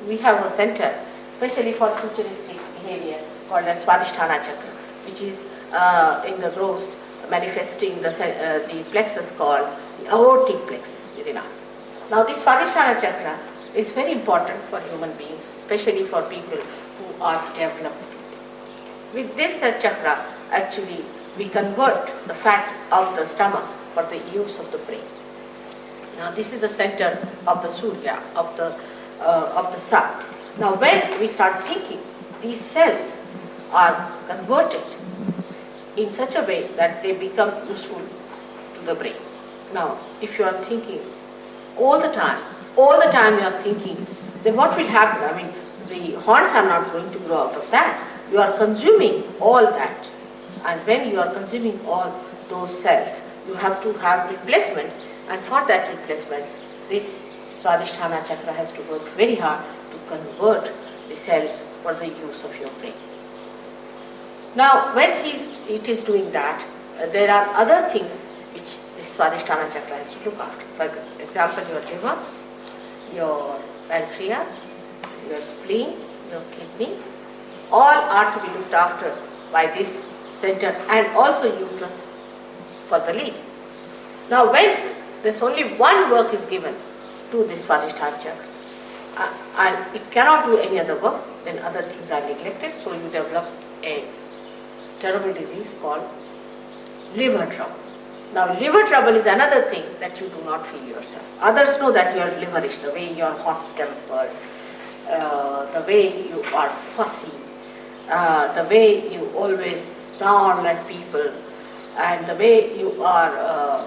we have a center, especially for futuristic behavior, called as Swadisthana Chakra, which is in the gross manifesting the plexus called the aortic plexus within us. Now this Swadisthana Chakra is very important for human beings, especially for people who are developed. With this chakra, actually, we convert the fat of the stomach for the use of the brain. Now this is the center of the Surya, of the sun. Now when we start thinking, these cells are converted in such a way that they become useful to the brain. Now if you are thinking all the time you are thinking, then what will happen? I mean, the horns are not going to grow out of that. You are consuming all that. And when you are consuming all those cells, you have to have replacement. And for that replacement, this Swadisthana Chakra has to work very hard to convert the cells for the use of your brain. Now, when it is doing that, there are other things which this Swadisthana Chakra has to look after. For example, your liver, your pancreas, your spleen, your kidneys, all are to be looked after by this center, and also uterus for the ladies. Now when there's only one work is given to this Swadhisthana Chakra, and it cannot do any other work, then other things are neglected, so you develop a terrible disease called liver trouble. Now liver trouble is another thing that you do not feel yourself. Others know that you are liverish, the way you are hot-tempered, the way you are fussy, the way you always snarl at people, and the way you are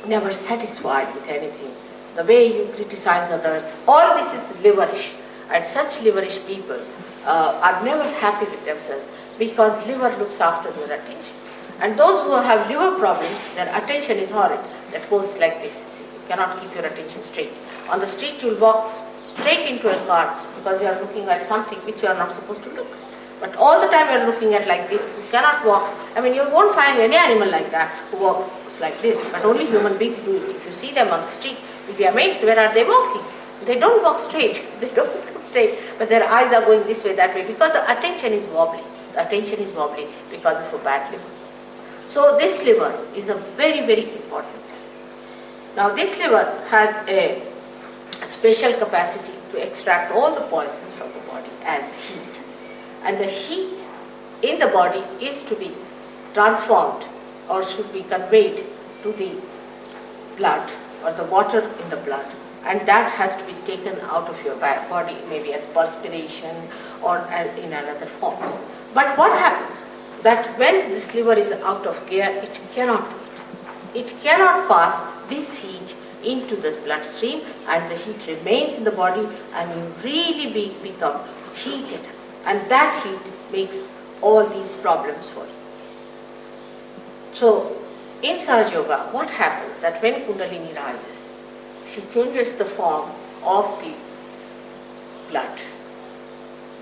never satisfied with anything, the way you criticize others. All this is liverish, and such liverish people are never happy with themselves, because liver looks after their attention. And those who have liver problems, their attention is horrid. That goes like this. See, you cannot keep your attention straight. On the street you will walk straight into a car because you are looking at something which you are not supposed to look. But all the time you are looking at like this, you cannot walk. I mean, you won't find any animal like that who walks like this, but only human beings do it. If you see them on the street, you'll be amazed, where are they walking? They don't walk straight. They don't walk straight, but their eyes are going this way, that way, because the attention is wobbly. The attention is wobbly because of a bad liver. So this liver is a very, very important thing. Now this liver has a special capacity to extract all the poisons from the body as heat. And the heat in the body is to be transformed or should be conveyed to the blood or the water in the blood. And that has to be taken out of your body, maybe as perspiration or in another forms. But what happens? That when this liver is out of gear, it cannot do it. It cannot pass this heat into the bloodstream, and the heat remains in the body, and you really become heated. And that heat makes all these problems for you. So, in Sahaja Yoga, what happens that when Kundalini rises, she changes the form of the blood.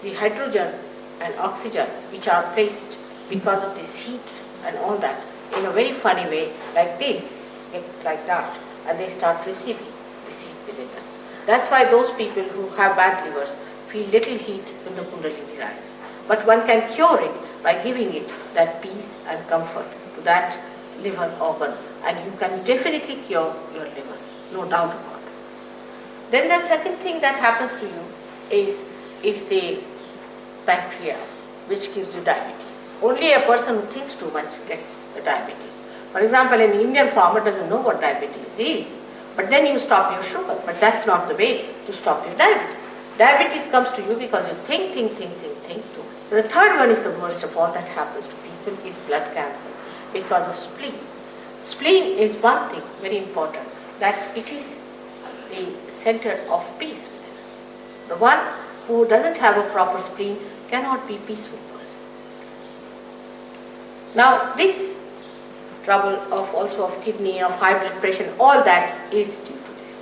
The hydrogen and oxygen which are placed because of this heat and all that, in a very funny way, like this, get like that, and they start receiving this heat within them. That's why those people who have bad livers feel little heat when the Kundalini rises. But one can cure it by giving it that peace and comfort to that liver organ, and you can definitely cure your liver, no doubt about it. Then the second thing that happens to you is the pancreas, which gives you diabetes. Only a person who thinks too much gets the diabetes. For example, an Indian farmer doesn't know what diabetes is, but then you stop your sugar. But that's not the way to stop your diabetes. Diabetes comes to you because you think too much. The third one is the worst of all that happens to people is blood cancer because of spleen. Spleen is one thing very important, that it is the center of peace within us. The one who doesn't have a proper spleen cannot be peaceful person. Now this trouble also of kidney, of high blood pressure, all that is due to this.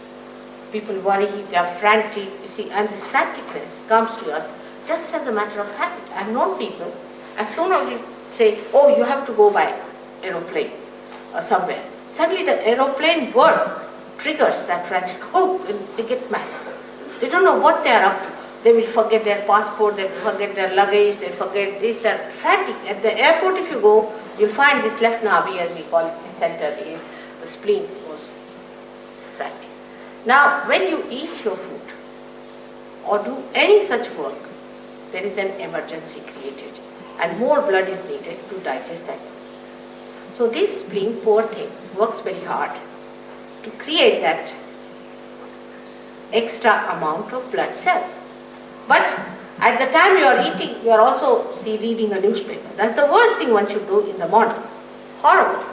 People worry, they are frantic, you see, and this franticness comes to us just as a matter of habit. I have known people, as soon as you say, oh, you have to go by aeroplane or somewhere, suddenly the aeroplane word triggers that frantic, oh, and they get mad. They don't don't know what they are up to. They will forget their passport, they will forget their luggage, they forget this, that. Frantic. At the airport, if you go, you'll find this left navi, as we call it, the center is the spleen goes frantic. Now, when you eat your food or do any such work, there is an emergency created and more blood is needed to digest that. So this spleen, poor thing, works very hard to create that extra amount of blood cells. But at the time you are eating, you are also reading a newspaper. That's the worst thing one should do in the morning. Horrible.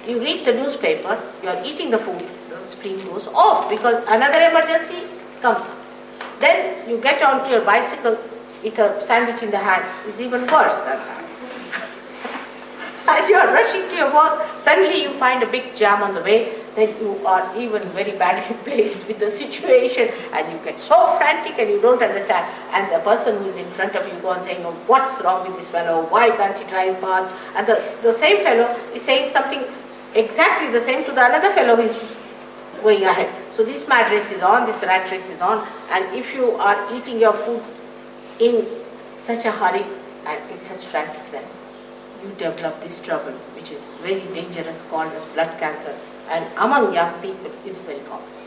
You read the newspaper, you are eating the food, the spleen goes off because another emergency comes up. Then you get onto your bicycle with a sandwich in the hand. It's even worse than that. And you are rushing to your work, suddenly you find a big jam on the way, then you are even very badly placed with the situation and you get so frantic and you don't understand. And the person who is in front of you goes on saying, "Oh, what's wrong with this fellow? Why can't he drive fast?" And the same fellow is saying something exactly the same to the another fellow who is going ahead. So this mad race is on, this rat race is on, and if you are eating your food in such a hurry and in such franticness, you develop this trouble, which is very dangerous, called as blood cancer, and among young people is very common.